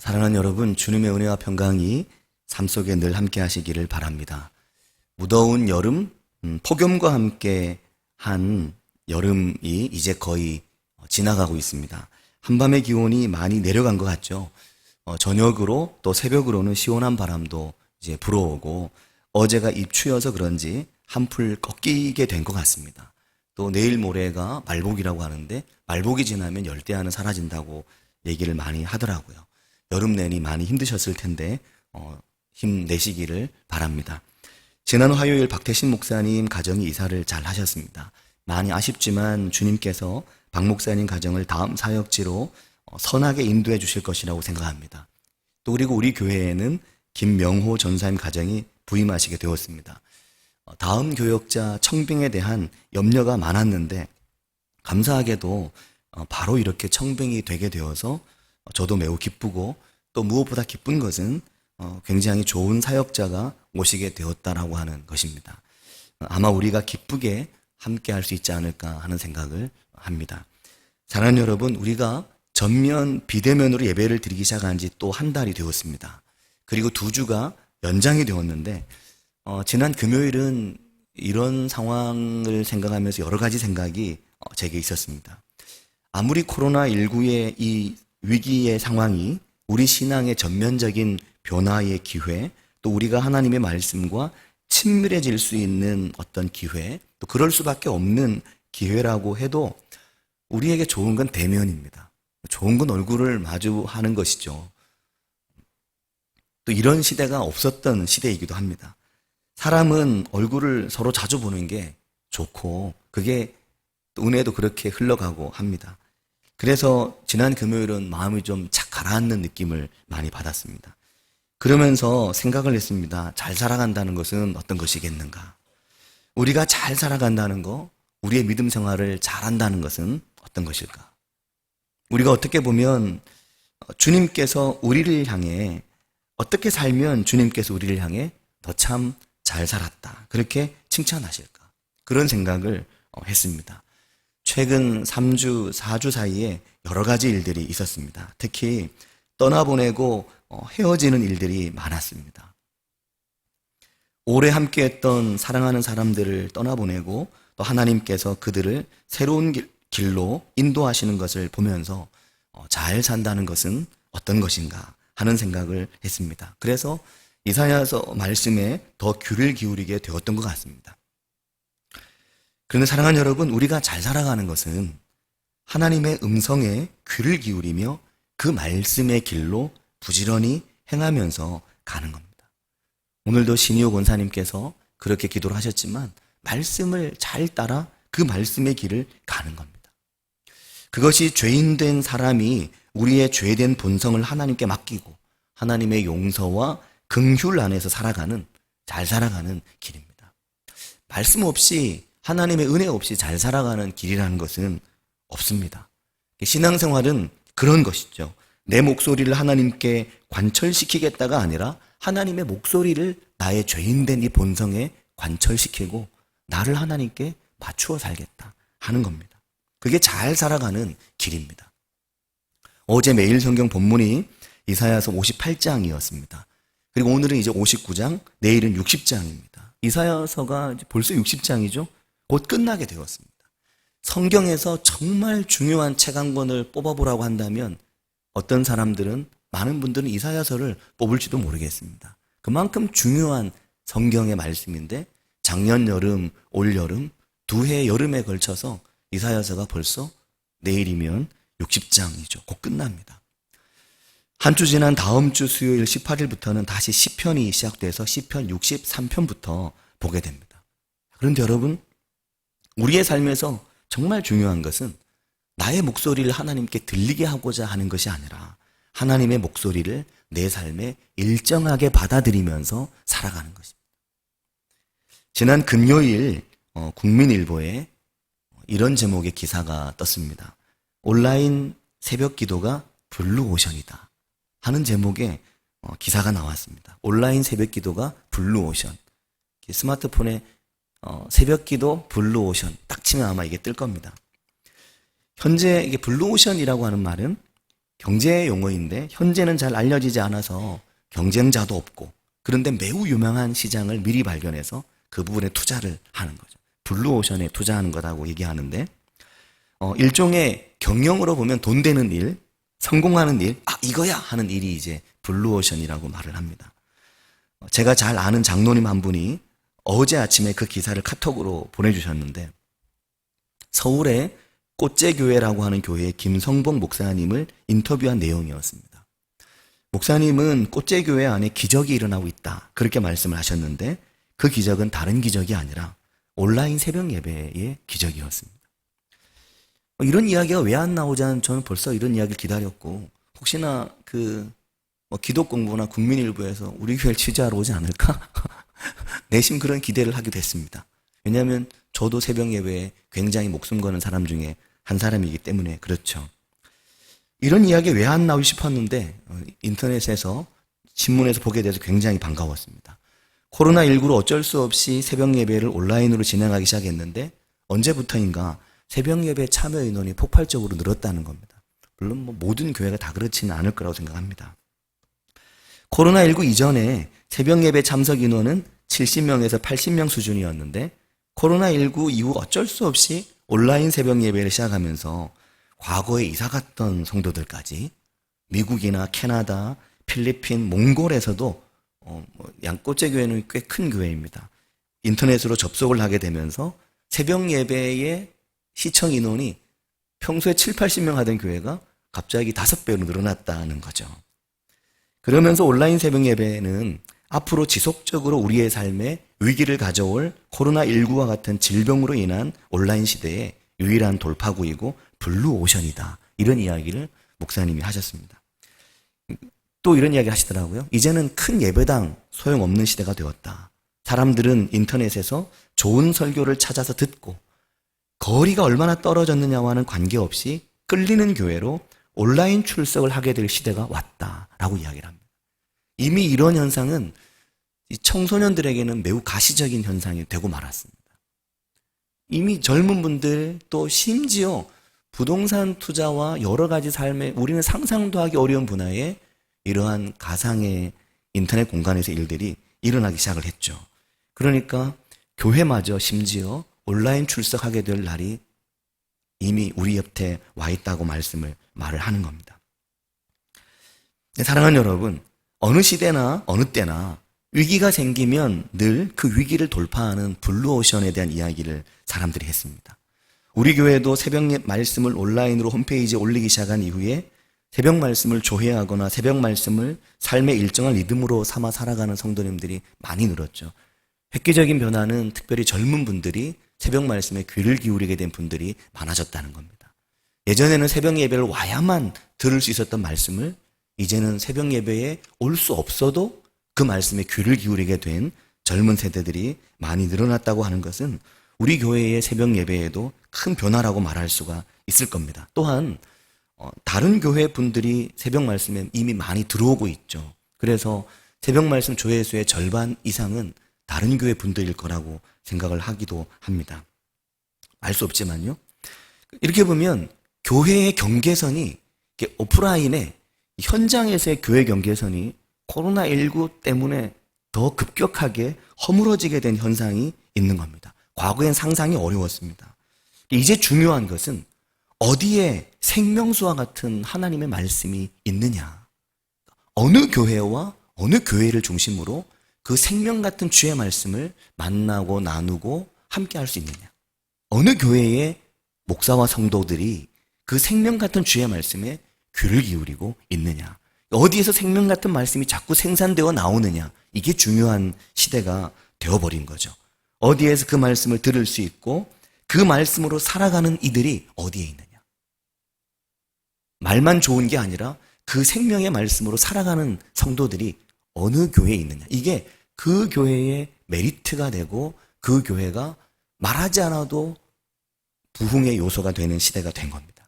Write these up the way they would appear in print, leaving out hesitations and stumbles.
사랑하는 여러분, 주님의 은혜와 평강이 삶 속에 늘 함께 하시기를 바랍니다. 무더운 여름, 폭염과 함께 한 여름이 이제 거의 지나가고 있습니다. 한밤의 기온이 많이 내려간 것 같죠. 저녁으로 또 새벽으로는 시원한 바람도 이제 불어오고 어제가 입추여서 그런지 한풀 꺾이게 된 것 같습니다. 또 내일 모레가 말복이라고 하는데 말복이 지나면 열대야는 사라진다고 얘기를 많이 하더라고요. 여름 내내 많이 힘드셨을 텐데 힘내시기를 바랍니다. 지난 화요일 박태신 목사님 가정이 이사를 잘 하셨습니다. 많이 아쉽지만 주님께서 박 목사님 가정을 다음 사역지로 선하게 인도해 주실 것이라고 생각합니다. 또 그리고 우리 교회에는 김명호 전사님 가정이 부임하시게 되었습니다. 다음 교역자 청빙에 대한 염려가 많았는데 감사하게도 바로 이렇게 청빙이 되게 되어서 저도 매우 기쁘고 또 무엇보다 기쁜 것은 굉장히 좋은 사역자가 오시게 되었다라고 하는 것입니다. 아마 우리가 기쁘게 함께 할 수 있지 않을까 하는 생각을 합니다. 사랑하는 여러분, 우리가 전면 비대면으로 예배를 드리기 시작한 지 또 한 달이 되었습니다. 그리고 2주가 연장이 되었는데 지난 금요일은 이런 상황을 생각하면서 여러 가지 생각이 제게 있었습니다. 아무리 코로나19의 이 위기의 상황이 우리 신앙의 전면적인 변화의 기회, 또 우리가 하나님의 말씀과 친밀해질 수 있는 어떤 기회, 또 그럴 수밖에 없는 기회라고 해도 우리에게 좋은 건 대면입니다. 좋은 건 얼굴을 마주하는 것이죠. 또 이런 시대가 없었던 시대이기도 합니다. 사람은 얼굴을 서로 자주 보는 게 좋고 그게 은혜도 그렇게 흘러가고 합니다. 그래서 지난 금요일은 마음이 좀 착 가라앉는 느낌을 많이 받았습니다. 그러면서 생각을 했습니다. 잘 살아간다는 것은 어떤 것이겠는가? 우리가 잘 살아간다는 거, 우리의 믿음 생활을 잘한다는 것은 어떤 것일까? 우리가 어떻게 보면 주님께서 우리를 향해 어떻게 살면 주님께서 우리를 향해 너 참 잘 살았다, 그렇게 칭찬하실까? 그런 생각을 했습니다. 최근 3주, 4주 사이에 여러 가지 일들이 있었습니다. 특히 떠나보내고 헤어지는 일들이 많았습니다. 오래 함께했던 사랑하는 사람들을 떠나보내고 또 하나님께서 그들을 새로운 길로 인도하시는 것을 보면서 잘 산다는 것은 어떤 것인가 하는 생각을 했습니다. 그래서 이사야서 말씀에 더 귀를 기울이게 되었던 것 같습니다. 그런데 사랑하는 여러분, 우리가 잘 살아가는 것은 하나님의 음성에 귀를 기울이며 그 말씀의 길로 부지런히 행하면서 가는 겁니다. 오늘도 신이호 권사님께서 그렇게 기도를 하셨지만 말씀을 잘 따라 그 말씀의 길을 가는 겁니다. 그것이 죄인된 사람이 우리의 죄된 본성을 하나님께 맡기고 하나님의 용서와 긍휼 안에서 살아가는, 잘 살아가는 길입니다. 말씀 없이, 하나님의 은혜 없이 잘 살아가는 길이라는 것은 없습니다. 신앙생활은 그런 것이죠. 내 목소리를 하나님께 관철시키겠다가 아니라 하나님의 목소리를 나의 죄인된 이 본성에 관철시키고 나를 하나님께 맞추어 살겠다 하는 겁니다. 그게 잘 살아가는 길입니다. 어제 매일 성경 본문이 이사야서 58장이었습니다. 그리고 오늘은 이제 59장, 내일은 60장입니다. 이사야서가 벌써 60장이죠? 곧 끝나게 되었습니다. 성경에서 정말 중요한 책 한 권을 뽑아보라고 한다면 어떤 사람들은, 많은 분들은 이사야서를 뽑을지도 모르겠습니다. 그만큼 중요한 성경의 말씀인데 작년 여름, 올 여름, 2해 여름에 걸쳐서 이사야서가 벌써 내일이면 60장이죠. 곧 끝납니다. 한 주 지난 다음 주 수요일 18일부터는 다시 시편이 시작돼서 시편 63편부터 보게 됩니다. 그런데 여러분, 우리의 삶에서 정말 중요한 것은 나의 목소리를 하나님께 들리게 하고자 하는 것이 아니라 하나님의 목소리를 내 삶에 일정하게 받아들이면서 살아가는 것입니다. 지난 금요일 국민일보에 이런 제목의 기사가 떴습니다. 온라인 새벽 기도가 블루오션이다 하는 제목의 기사가 나왔습니다. 온라인 새벽 기도가 블루오션. 스마트폰에 새벽 기도 블루오션 딱 치면 아마 이게 뜰 겁니다. 현재 이게 블루오션이라고 하는 말은 경제 용어인데 현재는 잘 알려지지 않아서 경쟁자도 없고 그런데 매우 유명한 시장을 미리 발견해서 그 부분에 투자를 하는 거죠. 블루오션에 투자하는 거라고 얘기하는데 일종의 경영으로 보면 돈 되는 일, 성공하는 일, 이거야 하는 일이 이제 블루오션이라고 말을 합니다. 제가 잘 아는 장로님 한 분이 어제 아침에 그 기사를 카톡으로 보내주셨는데 서울의 꽃제교회라고 하는 교회의 김성봉 목사님을 인터뷰한 내용이었습니다. 목사님은 꽃제교회 안에 기적이 일어나고 있다 그렇게 말씀을 하셨는데 그 기적은 다른 기적이 아니라 온라인 새벽 예배의 기적이었습니다. 이런 이야기가 왜 안 나오자는 저는 벌써 이런 이야기를 기다렸고 혹시나 기도 공부나 국민일보에서 우리 교회를 취재하러 오지 않을까? 내심 그런 기대를 하게 됐습니다. 왜냐하면 저도 새벽 예배에 굉장히 목숨 거는 사람 중에 한 사람이기 때문에 그렇죠. 이런 이야기 왜 안 나오고 싶었는데 인터넷에서 신문에서 보게 돼서 굉장히 반가웠습니다. 코로나19로 어쩔 수 없이 새벽 예배를 온라인으로 진행하기 시작했는데 언제부터인가 새벽 예배 참여 인원이 폭발적으로 늘었다는 겁니다. 물론 모든 교회가 다 그렇지는 않을 거라고 생각합니다. 코로나19 이전에 새벽 예배 참석 인원은 70명에서 80명 수준이었는데 코로나19 이후 어쩔 수 없이 온라인 새벽 예배를 시작하면서 과거에 이사 갔던 성도들까지 미국이나 캐나다, 필리핀, 몽골에서도 양꽃제교회는 꽤 큰 교회입니다. 인터넷으로 접속을 하게 되면서 새벽 예배의 시청 인원이 평소에 7, 80명 하던 교회가 갑자기 5배로 늘어났다는 거죠. 그러면서 온라인 새벽 예배는 앞으로 지속적으로 우리의 삶에 위기를 가져올 코로나19와 같은 질병으로 인한 온라인 시대의 유일한 돌파구이고 블루오션이다. 이런 이야기를 목사님이 하셨습니다. 또 이런 이야기를 하시더라고요. 이제는 큰 예배당 소용없는 시대가 되었다. 사람들은 인터넷에서 좋은 설교를 찾아서 듣고 거리가 얼마나 떨어졌느냐와는 관계없이 끌리는 교회로 온라인 출석을 하게 될 시대가 왔다라고 이야기를 합니다. 이미 이런 현상은 청소년들에게는 매우 가시적인 현상이 되고 말았습니다. 이미 젊은 분들 또 심지어 부동산 투자와 여러 가지 삶에 우리는 상상도 하기 어려운 분야에 이러한 가상의 인터넷 공간에서 일들이 일어나기 시작을 했죠. 그러니까 교회마저 심지어 온라인 출석하게 될 날이 이미 우리 옆에 와 있다고 말을 하는 겁니다. 사랑하는 여러분, 어느 시대나 어느 때나 위기가 생기면 늘 그 위기를 돌파하는 블루오션에 대한 이야기를 사람들이 했습니다. 우리 교회도 새벽 말씀을 온라인으로 홈페이지에 올리기 시작한 이후에 새벽 말씀을 조회하거나 새벽 말씀을 삶의 일정한 리듬으로 삼아 살아가는 성도님들이 많이 늘었죠. 획기적인 변화는 특별히 젊은 분들이 새벽 말씀에 귀를 기울이게 된 분들이 많아졌다는 겁니다. 예전에는 새벽 예배를 와야만 들을 수 있었던 말씀을 이제는 새벽 예배에 올 수 없어도 그 말씀에 귀를 기울이게 된 젊은 세대들이 많이 늘어났다고 하는 것은 우리 교회의 새벽 예배에도 큰 변화라고 말할 수가 있을 겁니다. 또한 다른 교회 분들이 새벽 말씀에 이미 많이 들어오고 있죠. 그래서 새벽 말씀 조회수의 절반 이상은 다른 교회 분들일 거라고 생각을 하기도 합니다. 알 수 없지만요. 이렇게 보면 교회의 경계선이 오프라인에 현장에서의 교회 경계선이 코로나19 때문에 더 급격하게 허물어지게 된 현상이 있는 겁니다. 과거엔 상상이 어려웠습니다. 이제 중요한 것은 어디에 생명수와 같은 하나님의 말씀이 있느냐. 어느 교회와 어느 교회를 중심으로 그 생명 같은 주의 말씀을 만나고 나누고 함께 할 수 있느냐. 어느 교회의 목사와 성도들이 그 생명 같은 주의 말씀에 귀를 기울이고 있느냐. 어디에서 생명 같은 말씀이 자꾸 생산되어 나오느냐. 이게 중요한 시대가 되어버린 거죠. 어디에서 그 말씀을 들을 수 있고 그 말씀으로 살아가는 이들이 어디에 있느냐. 말만 좋은 게 아니라 그 생명의 말씀으로 살아가는 성도들이 어느 교회에 있느냐. 이게 그 교회의 메리트가 되고 그 교회가 말하지 않아도 부흥의 요소가 되는 시대가 된 겁니다.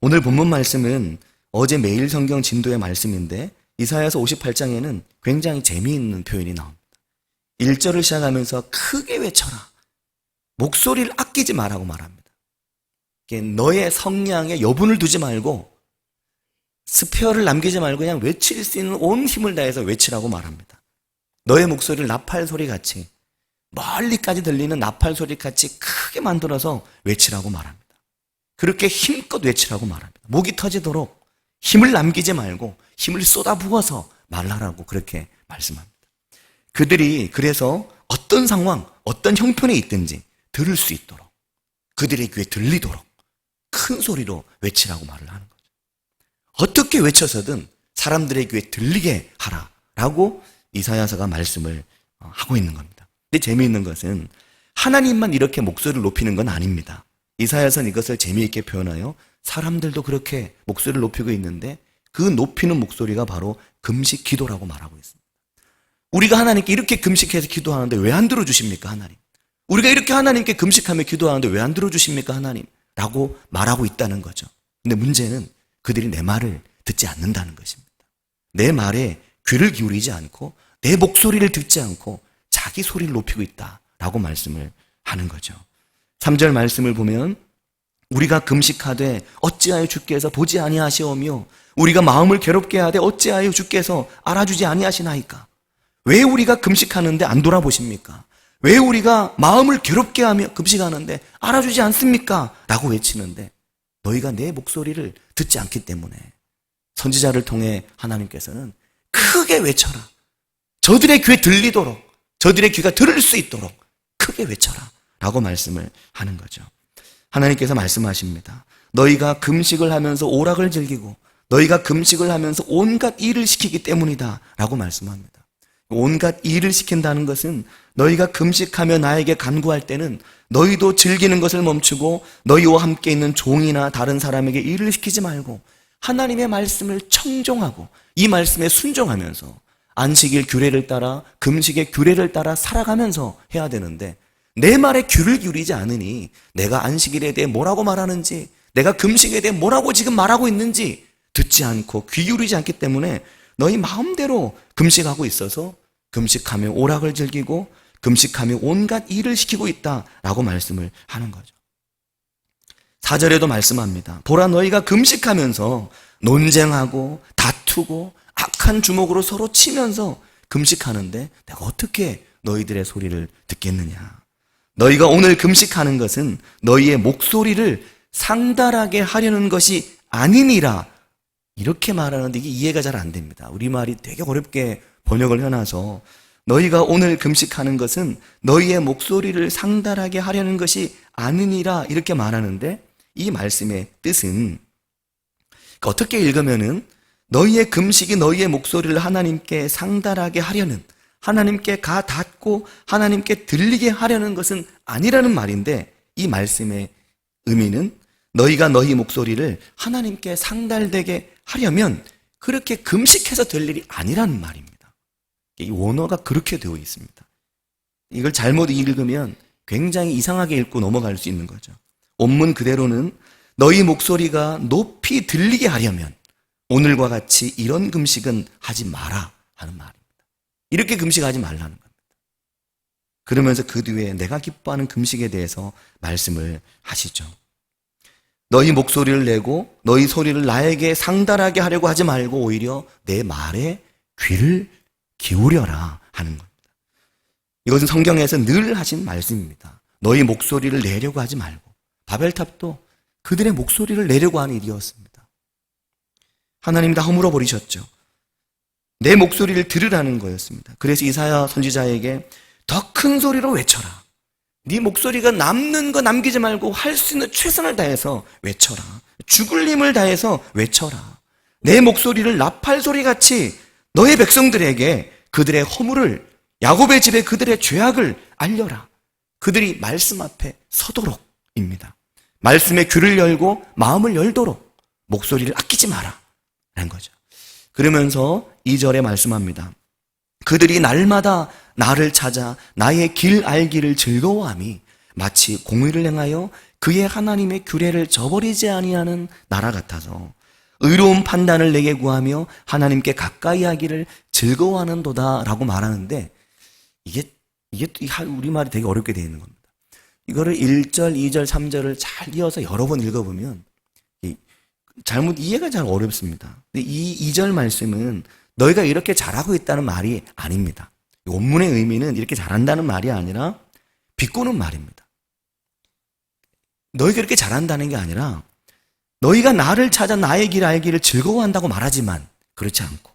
오늘 본문 말씀은 어제 매일 성경 진도의 말씀인데 이사야서 58장에는 굉장히 재미있는 표현이 나옵니다. 1절을 시작하면서 크게 외쳐라. 목소리를 아끼지 말라고 말합니다. 너의 성량에 여분을 두지 말고 스페어를 남기지 말고 그냥 외칠 수 있는 온 힘을 다해서 외치라고 말합니다. 너의 목소리를 나팔 소리같이 멀리까지 들리는 나팔 소리같이 크게 만들어서 외치라고 말합니다. 그렇게 힘껏 외치라고 말합니다. 목이 터지도록 힘을 남기지 말고 힘을 쏟아부어서 말하라고 그렇게 말씀합니다. 그들이 그래서 어떤 상황, 어떤 형편에 있든지 들을 수 있도록 그들의 귀에 들리도록 큰 소리로 외치라고 말을 하는 거죠. 어떻게 외쳐서든 사람들의 귀에 들리게 하라라고 이사야서가 말씀을 하고 있는 겁니다. 근데 재미있는 것은 하나님만 이렇게 목소리를 높이는 건 아닙니다. 이사야서는 이것을 재미있게 표현하여 사람들도 그렇게 목소리를 높이고 있는데 그 높이는 목소리가 바로 금식 기도라고 말하고 있습니다. 우리가 하나님께 이렇게 금식해서 기도하는데 왜 안 들어주십니까, 하나님? 우리가 이렇게 하나님께 금식하며 기도하는데 왜 안 들어주십니까, 하나님? 라고 말하고 있다는 거죠. 근데 문제는 그들이 내 말을 듣지 않는다는 것입니다. 내 말에 귀를 기울이지 않고 내 목소리를 듣지 않고 자기 소리를 높이고 있다라고 말씀을 하는 거죠. 3절 말씀을 보면 우리가 금식하되 어찌하여 주께서 보지 아니하시오며 우리가 마음을 괴롭게 하되 어찌하여 주께서 알아주지 아니하시나이까. 왜 우리가 금식하는데 안 돌아보십니까? 왜 우리가 마음을 괴롭게 하며 금식하는데 알아주지 않습니까? 라고 외치는데 너희가 내 목소리를 듣지 않기 때문에 선지자를 통해 하나님께서는 크게 외쳐라. 저들의 귀에 들리도록, 저들의 귀가 들을 수 있도록 크게 외쳐라 라고 말씀을 하는 거죠. 하나님께서 말씀하십니다. 너희가 금식을 하면서 오락을 즐기고 너희가 금식을 하면서 온갖 일을 시키기 때문이다 라고 말씀합니다. 온갖 일을 시킨다는 것은 너희가 금식하며 나에게 간구할 때는 너희도 즐기는 것을 멈추고 너희와 함께 있는 종이나 다른 사람에게 일을 시키지 말고 하나님의 말씀을 청종하고 이 말씀에 순종하면서 안식일 규례를 따라 금식의 규례를 따라 살아가면서 해야 되는데 내 말에 귀를 기울이지 않으니 내가 안식일에 대해 뭐라고 말하는지 내가 금식에 대해 뭐라고 지금 말하고 있는지 듣지 않고 귀 기울이지 않기 때문에 너희 마음대로 금식하고 있어서 금식하며 오락을 즐기고 금식하며 온갖 일을 시키고 있다라고 말씀을 하는 거죠. 4절에도 말씀합니다. 보라 너희가 금식하면서 논쟁하고 다투고 악한 주먹으로 서로 치면서 금식하는데 내가 어떻게 너희들의 소리를 듣겠느냐. 너희가 오늘 금식하는 것은 너희의 목소리를 상달하게 하려는 것이 아니니라. 이렇게 말하는데 이게 이해가 잘 안 됩니다. 우리말이 되게 어렵게 번역을 해놔서 너희가 오늘 금식하는 것은 너희의 목소리를 상달하게 하려는 것이 아니니라 이렇게 말하는데 이 말씀의 뜻은 어떻게 읽으면은 너희의 금식이 너희의 목소리를 하나님께 상달하게 하려는 하나님께 가 닿고 하나님께 들리게 하려는 것은 아니라는 말인데 이 말씀의 의미는 너희가 너희 목소리를 하나님께 상달되게 하려면 그렇게 금식해서 될 일이 아니라는 말입니다. 이 원어가 그렇게 되어 있습니다. 이걸 잘못 읽으면 굉장히 이상하게 읽고 넘어갈 수 있는 거죠. 원문 그대로는 너희 목소리가 높이 들리게 하려면 오늘과 같이 이런 금식은 하지 마라 하는 말입니다. 이렇게 금식하지 말라는 겁니다. 그러면서 그 뒤에 내가 기뻐하는 금식에 대해서 말씀을 하시죠. 너희 목소리를 내고 너희 소리를 나에게 상달하게 하려고 하지 말고 오히려 내 말에 귀를 기울여라 하는 겁니다. 이것은 성경에서 늘 하신 말씀입니다. 너희 목소리를 내려고 하지 말고 바벨탑도 그들의 목소리를 내려고 하는 일이었습니다. 하나님이 다 허물어 버리셨죠. 내 목소리를 들으라는 거였습니다. 그래서 이사야 선지자에게 더 큰 소리로 외쳐라. 네 목소리가 남는 거 남기지 말고 할 수 있는 최선을 다해서 외쳐라. 죽을 힘을 다해서 외쳐라. 내 목소리를 나팔 소리같이 너의 백성들에게 그들의 허물을 야곱의 집에 그들의 죄악을 알려라. 그들이 말씀 앞에 서도록입니다. 말씀에 귀를 열고 마음을 열도록 목소리를 아끼지 마라 라는 거죠. 그러면서 2절에 말씀합니다. 그들이 날마다 나를 찾아 나의 길 알기를 즐거워함이 마치 공의를 행하여 그의 하나님의 규례를 저버리지 아니하는 나라 같아서 의로운 판단을 내게 구하며 하나님께 가까이 하기를 즐거워하는도다 라고 말하는데 이게 우리말이 되게 어렵게 되어 있는 겁니다. 이거를 1절, 2절, 3절을 잘 이어서 여러 번 읽어보면 잘못 이해가 잘 어렵습니다. 근데 이 2절 말씀은 너희가 이렇게 잘하고 있다는 말이 아닙니다. 원문의 의미는 이렇게 잘한다는 말이 아니라 비꼬는 말입니다. 너희가 이렇게 잘한다는 게 아니라 너희가 나를 찾아 나의 길 알기를 즐거워한다고 말하지만 그렇지 않고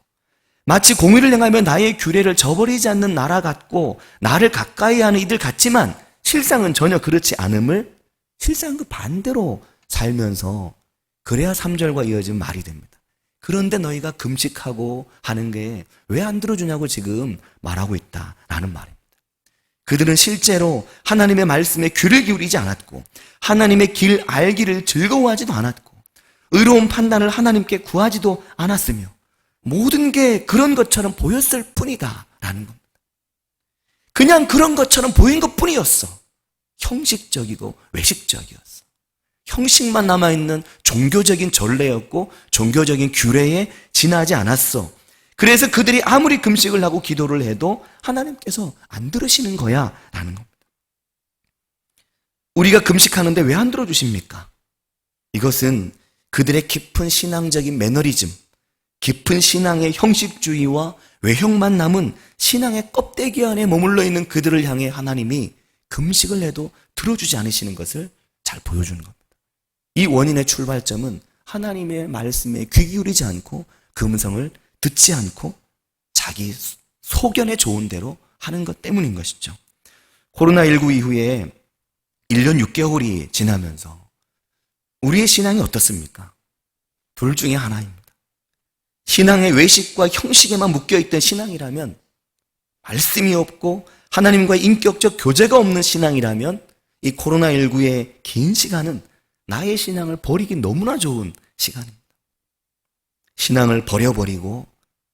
마치 공의를 행하며 나의 규례를 저버리지 않는 나라 같고 나를 가까이 하는 이들 같지만 실상은 전혀 그렇지 않음을 실상 그 반대로 살면서 그래야 3절과 이어진 말이 됩니다. 그런데 너희가 금식하고 하는 게 왜 안 들어주냐고 지금 말하고 있다라는 말입니다. 그들은 실제로 하나님의 말씀에 귀를 기울이지 않았고 하나님의 길 알기를 즐거워하지도 않았고 의로운 판단을 하나님께 구하지도 않았으며 모든 게 그런 것처럼 보였을 뿐이다 라는 겁니다. 그냥 그런 것처럼 보인 것뿐이었어. 형식적이고 외식적이었어. 형식만 남아있는 종교적인 전례였고 종교적인 규례에 지나지 않았어. 그래서 그들이 아무리 금식을 하고 기도를 해도 하나님께서 안 들으시는 거야 라는 겁니다. 우리가 금식하는데 왜 안 들어주십니까? 이것은 그들의 깊은 신앙적인 매너리즘, 깊은 신앙의 형식주의와 외형만 남은 신앙의 껍데기 안에 머물러 있는 그들을 향해 하나님이 금식을 해도 들어주지 않으시는 것을 잘 보여주는 겁니다. 이 원인의 출발점은 하나님의 말씀에 귀 기울이지 않고 그 음성을 듣지 않고 자기 소견에 좋은 대로 하는 것 때문인 것이죠. 코로나19 이후에 1년 6개월이 지나면서 우리의 신앙이 어떻습니까? 둘 중에 하나입니다. 신앙의 외식과 형식에만 묶여있던 신앙이라면, 말씀이 없고 하나님과의 인격적 교제가 없는 신앙이라면 이 코로나19의 긴 시간은 나의 신앙을 버리기 너무나 좋은 시간입니다. 신앙을 버려버리고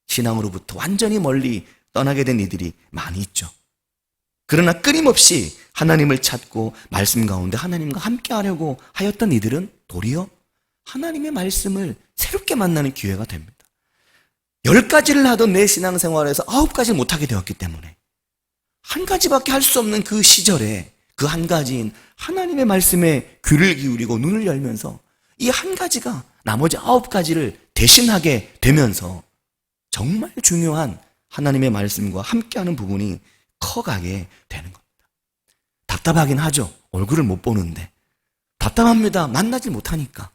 신앙으로부터 완전히 멀리 떠나게 된 이들이 많이 있죠. 그러나 끊임없이 하나님을 찾고 말씀 가운데 하나님과 함께 하려고 하였던 이들은 도리어 하나님의 말씀을 새롭게 만나는 기회가 됩니다. 10가지를 하던 내 신앙생활에서 9가지를 못하게 되었기 때문에 한 가지밖에 할 수 없는 그 시절에 그 한 가지인 하나님의 말씀에 귀를 기울이고 눈을 열면서 이 한 가지가 나머지 9가지를 대신하게 되면서 정말 중요한 하나님의 말씀과 함께하는 부분이 커가게 되는 겁니다. 답답하긴 하죠. 얼굴을 못 보는데. 답답합니다. 만나지 못하니까.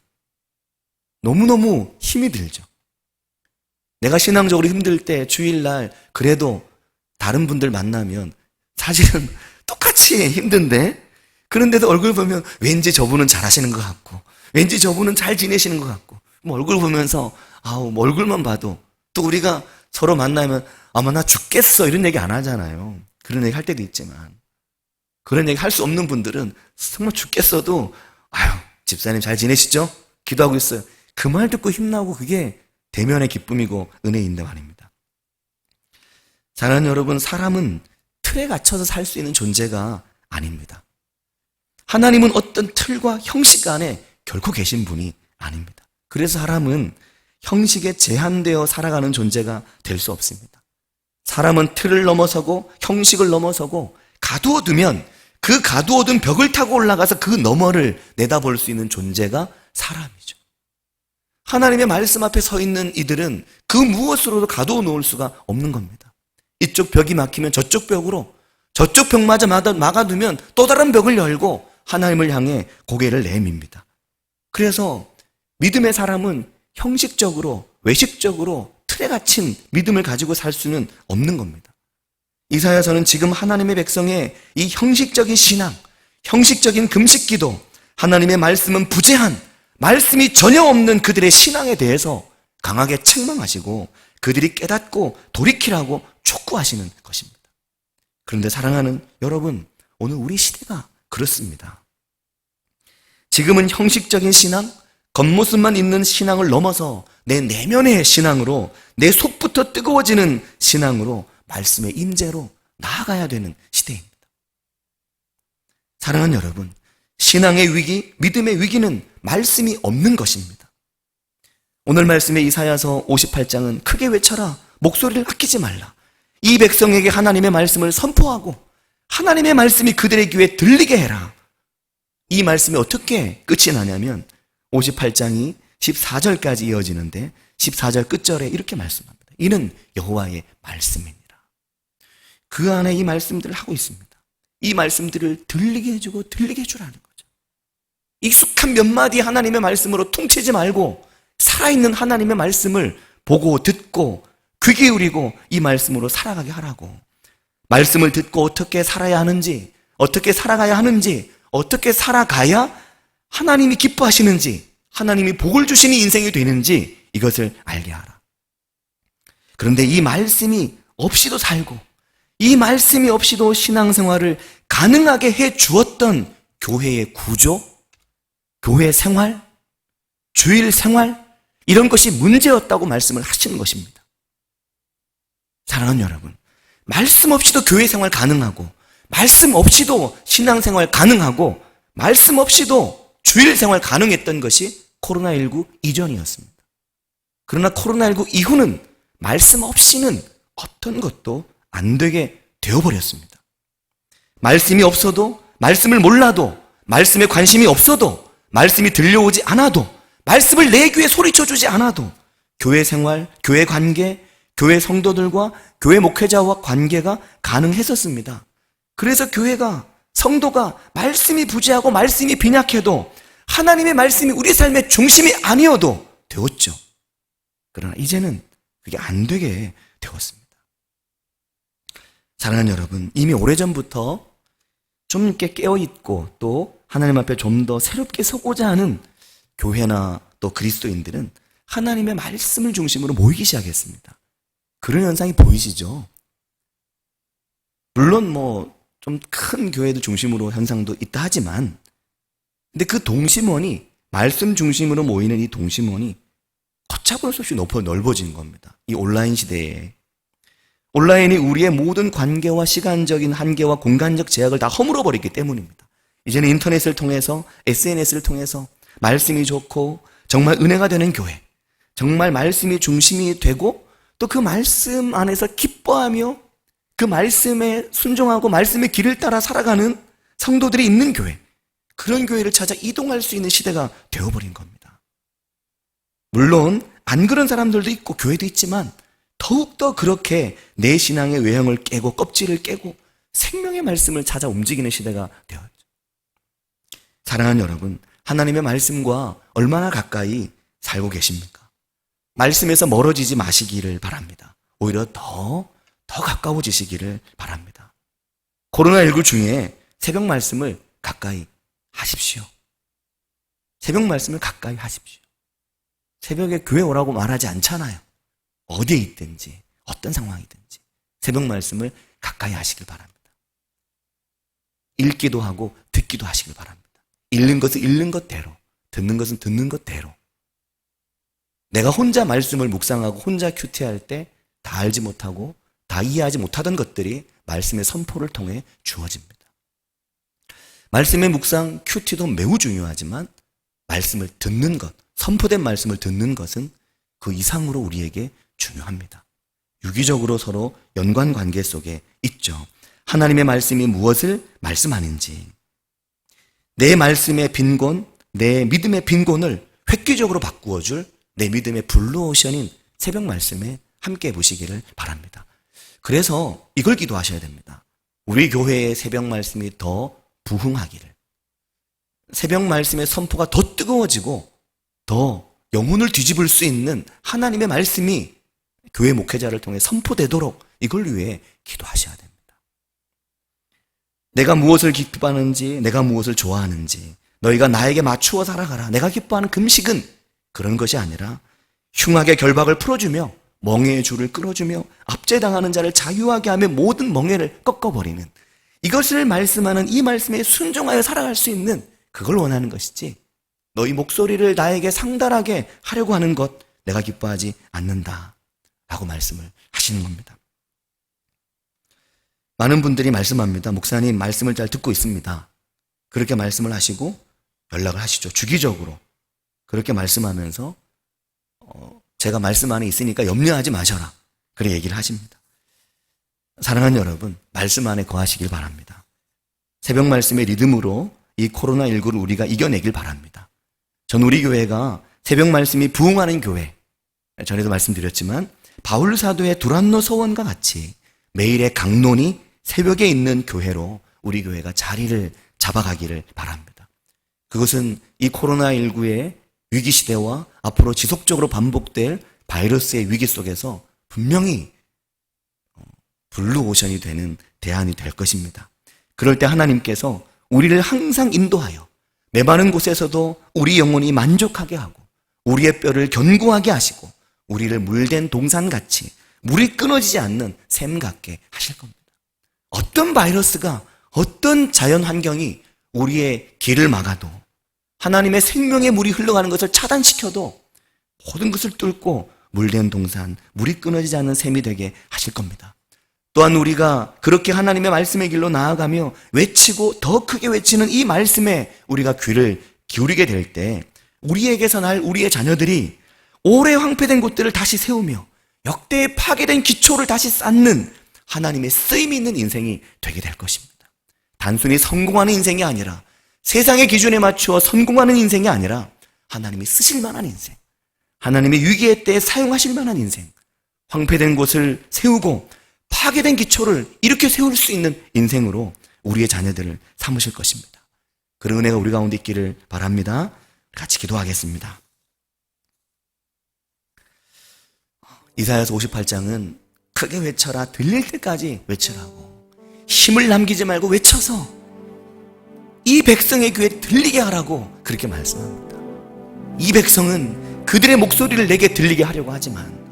너무너무 힘이 들죠. 내가 신앙적으로 힘들 때 주일날 그래도 다른 분들 만나면 사실은 똑같이 힘든데 그런데도 얼굴 보면 왠지 저분은 잘하시는 것 같고 왠지 저분은 잘 지내시는 것 같고 뭐 얼굴 보면서 뭐 얼굴만 봐도 또 우리가 서로 만나면 아마 나 죽겠어 이런 얘기 안 하잖아요. 그런 얘기 할 때도 있지만 그런 얘기 할 수 없는 분들은 정말 죽겠어도 집사님 잘 지내시죠? 기도하고 있어요. 그 말 듣고 힘나고 그게 대면의 기쁨이고 은혜인데 말입니다. 사랑하는 여러분, 사람은 틀에 갇혀서 살 수 있는 존재가 아닙니다. 하나님은 어떤 틀과 형식 안에 결코 계신 분이 아닙니다. 그래서 사람은 형식에 제한되어 살아가는 존재가 될 수 없습니다. 사람은 틀을 넘어서고 형식을 넘어서고 가두어두면 그 가두어둔 벽을 타고 올라가서 그 너머를 내다볼 수 있는 존재가 사람이죠. 하나님의 말씀 앞에 서 있는 이들은 그 무엇으로도 가두어 놓을 수가 없는 겁니다. 이쪽 벽이 막히면 저쪽 벽으로, 저쪽 벽마저 막아두면 또 다른 벽을 열고 하나님을 향해 고개를 내밉니다. 그래서 믿음의 사람은 형식적으로, 외식적으로 틀에 갇힌 믿음을 가지고 살 수는 없는 겁니다. 이사야서는 지금 하나님의 백성의 이 형식적인 신앙, 형식적인 금식기도, 하나님의 말씀은 부재한, 말씀이 전혀 없는 그들의 신앙에 대해서 강하게 책망하시고 그들이 깨닫고 돌이키라고 촉구하시는 것입니다. 그런데 사랑하는 여러분, 오늘 우리 시대가 그렇습니다. 지금은 형식적인 신앙, 겉모습만 있는 신앙을 넘어서 내 내면의 신앙으로, 내 속부터 뜨거워지는 신앙으로 말씀의 임재로 나아가야 되는 시대입니다. 사랑하는 여러분, 신앙의 위기, 믿음의 위기는 말씀이 없는 것입니다. 오늘 말씀의 이사야서 58장은 크게 외쳐라, 목소리를 아끼지 말라. 이 백성에게 하나님의 말씀을 선포하고 하나님의 말씀이 그들의 귀에 들리게 해라. 이 말씀이 어떻게 끝이 나냐면 58장이 14절까지 이어지는데 14절 끝절에 이렇게 말씀합니다. 이는 여호와의 말씀이니라. 그 안에 이 말씀들을 하고 있습니다. 이 말씀들을 들리게 해주고 들리게 해주라는 거죠. 익숙한 몇 마디 하나님의 말씀으로 퉁치지 말고 살아있는 하나님의 말씀을 보고 듣고 귀 기울이고 이 말씀으로 살아가게 하라고. 말씀을 듣고 어떻게 살아야 하는지, 어떻게 살아가야 하는지, 어떻게 살아가야 하나님이 기뻐하시는지, 하나님이 복을 주시는 인생이 되는지 이것을 알게 하라. 그런데 이 말씀이 없이도 살고 이 말씀이 없이도 신앙생활을 가능하게 해 주었던 교회의 구조, 교회 생활, 주일 생활 이런 것이 문제였다고 말씀을 하시는 것입니다. 사랑하는 여러분, 말씀 없이도 교회 생활 가능하고 말씀 없이도 신앙생활 가능하고 말씀 없이도 주일 생활 가능했던 것이 코로나19 이전이었습니다. 그러나 코로나19 이후는 말씀 없이는 어떤 것도 안 되게 되어버렸습니다. 말씀이 없어도, 말씀을 몰라도, 말씀에 관심이 없어도, 말씀이 들려오지 않아도, 말씀을 내 귀에 소리쳐주지 않아도 교회 생활, 교회 관계, 교회 성도들과 교회 목회자와 관계가 가능했었습니다. 그래서 교회가, 성도가 말씀이 부재하고 말씀이 빈약해도 하나님의 말씀이 우리 삶의 중심이 아니어도 되었죠. 그러나 이제는 그게 안 되게 되었습니다. 사랑하는 여러분, 이미 오래전부터 좀 이렇게 깨어있고 또 하나님 앞에 좀 더 새롭게 서고자 하는 교회나 또 그리스도인들은 하나님의 말씀을 중심으로 모이기 시작했습니다. 그런 현상이 보이시죠? 물론 좀 큰 교회들 중심으로 현상도 있다 하지만 근데 그 동심원이 말씀 중심으로 모이는 이 동심원이 걷잡을 수 없이 넓어진 겁니다. 이 온라인 시대에 온라인이 우리의 모든 관계와 시간적인 한계와 공간적 제약을 다 허물어버렸기 때문입니다. 이제는 인터넷을 통해서 SNS를 통해서 말씀이 좋고 정말 은혜가 되는 교회, 정말 말씀이 중심이 되고 또 그 말씀 안에서 기뻐하며 그 말씀에 순종하고 말씀의 길을 따라 살아가는 성도들이 있는 교회, 그런 교회를 찾아 이동할 수 있는 시대가 되어버린 겁니다. 물론 안 그런 사람들도 있고 교회도 있지만 더욱더 그렇게 내 신앙의 외형을 깨고 껍질을 깨고 생명의 말씀을 찾아 움직이는 시대가 되었죠. 사랑하는 여러분, 하나님의 말씀과 얼마나 가까이 살고 계십니까? 말씀에서 멀어지지 마시기를 바랍니다. 오히려 더 가까워지시기를 바랍니다. 코로나19 중에 새벽 말씀을 가까이 하십시오. 새벽 말씀을 가까이 하십시오. 새벽에 교회 오라고 말하지 않잖아요. 어디에 있든지 어떤 상황이든지 새벽 말씀을 가까이 하시길 바랍니다. 읽기도 하고 듣기도 하시길 바랍니다. 읽는 것은 읽는 것대로, 듣는 것은 듣는 것대로. 내가 혼자 말씀을 묵상하고 혼자 큐티할 때 다 알지 못하고 다 이해하지 못하던 것들이 말씀의 선포를 통해 주어집니다. 말씀의 묵상, 큐티도 매우 중요하지만 말씀을 듣는 것, 선포된 말씀을 듣는 것은 그 이상으로 우리에게 중요합니다. 유기적으로 서로 연관관계 속에 있죠. 하나님의 말씀이 무엇을 말씀하는지, 내 말씀의 빈곤, 내 믿음의 빈곤을 획기적으로 바꾸어줄 내 믿음의 블루오션인 새벽 말씀에 함께 보시기를 바랍니다. 그래서 이걸 기도하셔야 됩니다. 우리 교회의 새벽 말씀이 더 부흥하기를, 새벽 말씀의 선포가 더 뜨거워지고 더 영혼을 뒤집을 수 있는 하나님의 말씀이 교회 목회자를 통해 선포되도록 이걸 위해 기도하셔야 됩니다. 내가 무엇을 기뻐하는지, 내가 무엇을 좋아하는지 너희가 나에게 맞추어 살아가라. 내가 기뻐하는 금식은 그런 것이 아니라 흉악의 결박을 풀어주며 멍에의 줄을 끌어주며 압제당하는 자를 자유하게 하며 모든 멍에를 꺾어버리는, 이것을 말씀하는 이 말씀에 순종하여 살아갈 수 있는 그걸 원하는 것이지 너희 목소리를 나에게 상달하게 하려고 하는 것 내가 기뻐하지 않는다 라고 말씀을 하시는 겁니다. 많은 분들이 말씀합니다. 목사님 말씀을 잘 듣고 있습니다. 그렇게 말씀을 하시고 연락을 하시죠. 주기적으로 그렇게 말씀하면서 제가 말씀 안에 있으니까 염려하지 마셔라, 그렇게 얘기를 하십니다. 사랑하는 여러분, 말씀 안에 거하시길 바랍니다. 새벽 말씀의 리듬으로 이 코로나19를 우리가 이겨내길 바랍니다. 전 우리 교회가 새벽 말씀이 부흥하는 교회, 전에도 말씀드렸지만 바울 사도의 두란노 서원과 같이 매일의 강론이 새벽에 있는 교회로 우리 교회가 자리를 잡아가기를 바랍니다. 그것은 이 코로나19의 위기 시대와 앞으로 지속적으로 반복될 바이러스의 위기 속에서 분명히 블루오션이 되는 대안이 될 것입니다. 그럴 때 하나님께서 우리를 항상 인도하여 메마른 곳에서도 우리 영혼이 만족하게 하고 우리의 뼈를 견고하게 하시고 우리를 물된 동산같이 물이 끊어지지 않는 샘 같게 하실 겁니다. 어떤 바이러스가, 어떤 자연 환경이 우리의 길을 막아도, 하나님의 생명의 물이 흘러가는 것을 차단시켜도 모든 것을 뚫고 물된 동산, 물이 끊어지지 않는 샘이 되게 하실 겁니다. 또한 우리가 그렇게 하나님의 말씀의 길로 나아가며 외치고 더 크게 외치는 이 말씀에 우리가 귀를 기울이게 될 때 우리에게서 날 우리의 자녀들이 오래 황폐된 곳들을 다시 세우며 역대의 파괴된 기초를 다시 쌓는 하나님의 쓰임이 있는 인생이 되게 될 것입니다. 단순히 성공하는 인생이 아니라, 세상의 기준에 맞추어 성공하는 인생이 아니라 하나님이 쓰실 만한 인생, 하나님의 위기의 때에 사용하실 만한 인생, 황폐된 곳을 세우고 파괴된 기초를 이렇게 세울 수 있는 인생으로 우리의 자녀들을 삼으실 것입니다. 그런 은혜가 우리 가운데 있기를 바랍니다. 같이 기도하겠습니다. 이사야서 58장은 크게 외쳐라, 들릴 때까지 외치라고, 힘을 남기지 말고 외쳐서 이 백성의 귀에 들리게 하라고 그렇게 말씀합니다. 이 백성은 그들의 목소리를 내게 들리게 하려고 하지만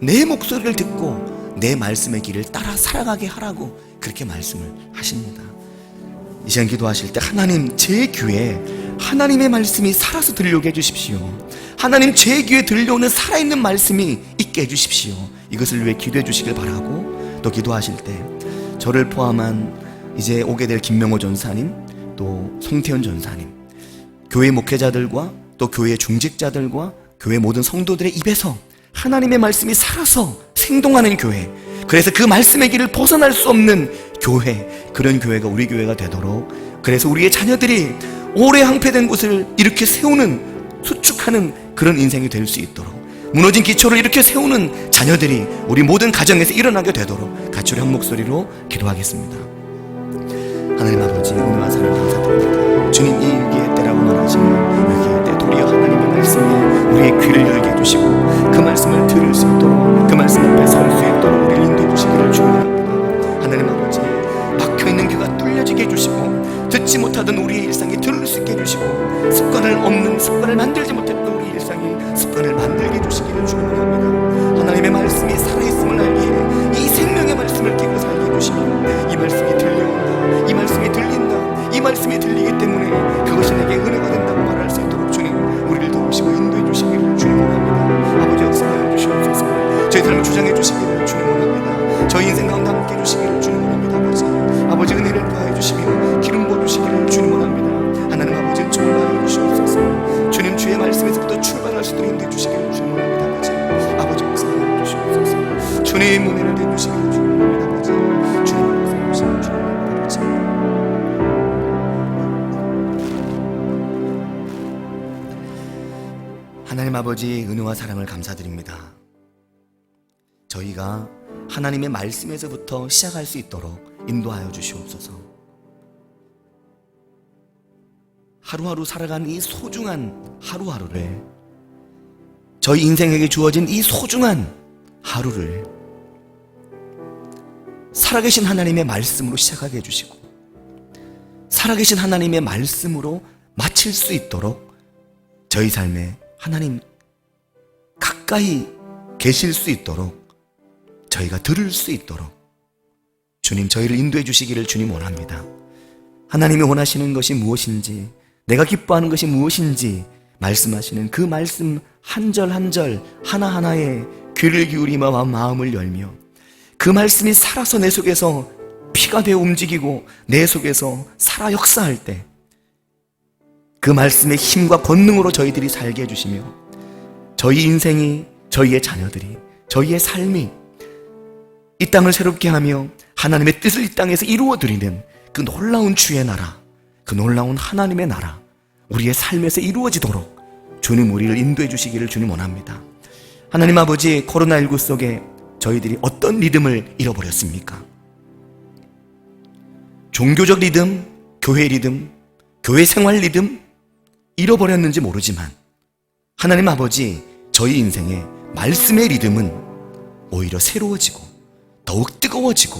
내 목소리를 듣고 내 말씀의 길을 따라 살아가게 하라고 그렇게 말씀을 하십니다. 이 시간 기도하실 때 하나님, 제 귀에 하나님의 말씀이 살아서 들려오게 해주십시오. 하나님, 제 귀에 들려오는 살아있는 말씀이 있게 해주십시오. 이것을 위해 기도해 주시길 바라고, 또 기도하실 때 저를 포함한 이제 오게 될 김명호 전사님, 또 송태현 전사님, 교회 목회자들과 또 교회 중직자들과 교회 모든 성도들의 입에서 하나님의 말씀이 살아서 생동하는 교회, 그래서 그 말씀의 길을 벗어날 수 없는 교회, 그런 교회가 우리 교회가 되도록, 그래서 우리의 자녀들이 오래 항폐된 곳을 이렇게 세우는, 수축하는 그런 인생이 될 수 있도록, 무너진 기초를 이렇게 세우는 자녀들이 우리 모든 가정에서 일어나게 되도록 같이 우리 한 목소리로 기도하겠습니다. 하나님 아버지, 은혜와 사랑 감사드립니다. 주님, 이 위기의 때라고 말하시는 위기의 때 도리어 하나님의 말씀에 우리의 귀를 열게 해주시고 그 말씀을 들을 수 있도록, 그 말씀 앞에 설 수 있도록 우리를 인도해 주시기를 축원합니다. 하나님 아버지, 막혀있는 귀가 뚫려지게 해주시고 듣지 못하던 우리의 일상이 들을 수 있게 해주시고 습관을 없는, 습관을 만들지 못했던 우리의 일상이 습관을 만들게 해주시기를 축원합니다. 하나님의 말씀이 살아있음을 알기에 이 생명의 말씀을 깨고 살게 해주시며 이 말씀이 들려온다, 이 말씀이 들린다, 이 말씀이 들리기 때문에 그것이 내게 은혜가 된다고 말할 수 있도록 주님, 우리를 도우시고 인도해 주시기를 주님 원합니다. 아버지, 역사하여 주시옵소서. 저희 삶을 주장해 주시기를 주님 원합니다. 저희 인생 가운데 함께 해주시기를 주님 원합니다. 아버지, 은혜를 더하여 주시며 기름 부어주시기를 주님 원합니다. 하나님 아버지, 정말 주시옵소서. 주님, 주의 말씀에서부터 출발할 수 있도록 인도해 주시기를 주님 원합니다. 아버지, 역사하여 주시옵소서. 주님, 은혜를 더해 주시기를 주님 원합니다. 아버지, 주님 역사하여 주시기를 주님 원합니다. 하나님 아버지, 은혜와 사랑을 감사드립니다. 저희가 하나님의 말씀에서부터 시작할 수 있도록 인도하여 주시옵소서. 하루하루 살아가는 이 소중한 하루하루를, 저희 인생에게 주어진 이 소중한 하루를 살아계신 하나님의 말씀으로 시작하게 해주시고 살아계신 하나님의 말씀으로 마칠 수 있도록 저희 삶에 하나님 가까이 계실 수 있도록, 저희가 들을 수 있도록 주님, 저희를 인도해 주시기를 주님 원합니다. 하나님이 원하시는 것이 무엇인지, 내가 기뻐하는 것이 무엇인지 말씀하시는 그 말씀 한 절 한 절 하나하나에 귀를 기울이며 마음을 열며 그 말씀이 살아서 내 속에서 피가 되어 움직이고 내 속에서 살아 역사할 때 그 말씀의 힘과 권능으로 저희들이 살게 해주시며 저희 인생이, 저희의 자녀들이, 저희의 삶이 이 땅을 새롭게 하며 하나님의 뜻을 이 땅에서 이루어드리는 그 놀라운 주의 나라, 그 놀라운 하나님의 나라, 우리의 삶에서 이루어지도록 주님 우리를 인도해 주시기를 주님 원합니다. 하나님 아버지, 코로나19 속에 저희들이 어떤 리듬을 잃어버렸습니까? 종교적 리듬, 교회 리듬, 교회 생활 리듬 잃어버렸는지 모르지만 하나님 아버지, 저희 인생의 말씀의 리듬은 오히려 새로워지고 더욱 뜨거워지고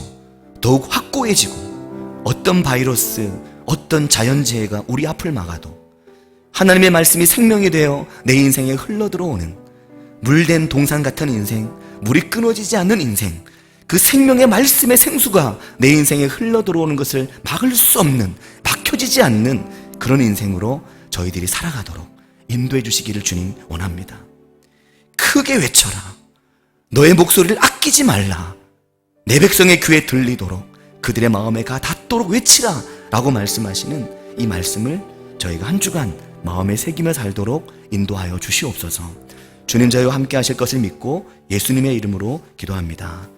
더욱 확고해지고 어떤 바이러스, 어떤 자연재해가 우리 앞을 막아도 하나님의 말씀이 생명이 되어 내 인생에 흘러들어오는 물된 동산 같은 인생, 물이 끊어지지 않는 인생, 그 생명의 말씀의 생수가 내 인생에 흘러들어오는 것을 막을 수 없는, 막혀지지 않는 그런 인생으로 저희들이 살아가도록 인도해 주시기를 주님 원합니다. 크게 외쳐라. 너의 목소리를 아끼지 말라. 내 백성의 귀에 들리도록 그들의 마음에 가 닿도록 외치라 라고 말씀하시는 이 말씀을 저희가 한 주간 마음에 새기며 살도록 인도하여 주시옵소서. 주님 저희와 함께 하실 것을 믿고 예수님의 이름으로 기도합니다.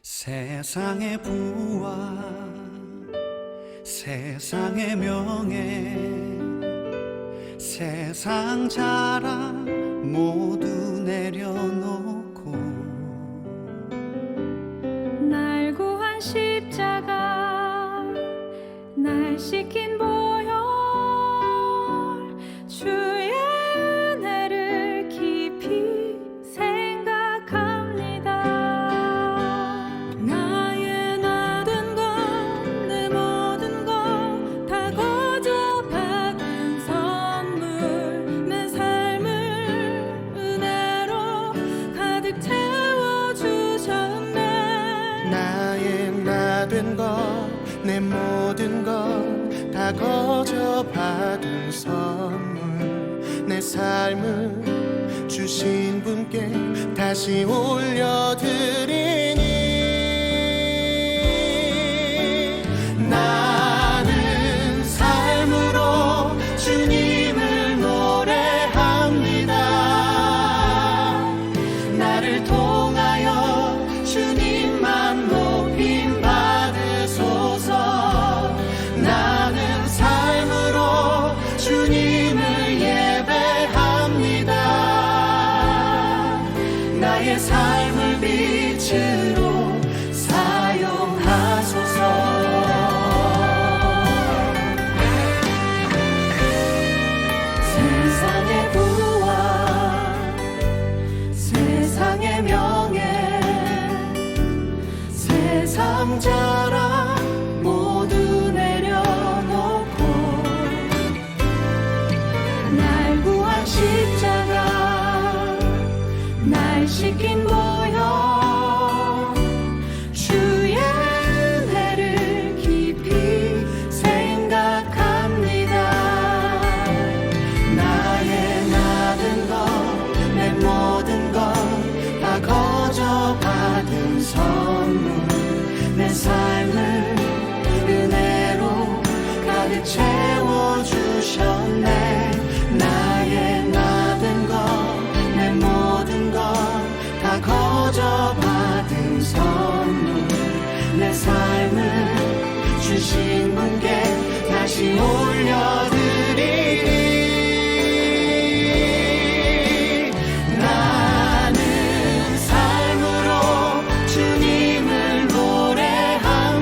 세상의 부와 세상의 명예, 세상 자랑 모두 내려놓고 날 구한 십자가, 날 씻긴 보혈, 주의 은혜를 깊이 생각합니다. 나의 나된 것, 내 모든 것 다 거저 받은 선물, 내 삶을 은혜로 가득 채워주셨네. 나의 나된 것, 내 모든 것 다 거저 받은 선물, 내 삶을 주신 분께 다시 올려드리니 나는 삶으로 주님을 노래합니다. 나를 통하여 주님만 높임 받으소서. 나는 삶으로 주님을 예배합니다. 나의 삶을 빛으로 사용하소서. 세상의 부와 세상의 명예, 세상 자랑 모두 내려놓고 날 구한 십자가, 날 씻긴 보혈, 주의 은혜를 깊이 생각합니다. 나의 나된 것, 내 모든 것 다 거저 받은 선물, 내 삶을 은혜로 가득 채워주셨네. 나의 나된 것, 내 모든 것 다 거저 받은 선물, 내 삶을 주신 분께 다시 올려드리니 나는 삶으로 주님을 노래합니다.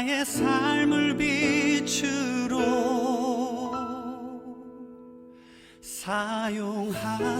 나의 삶을 빛으로 사용하소서.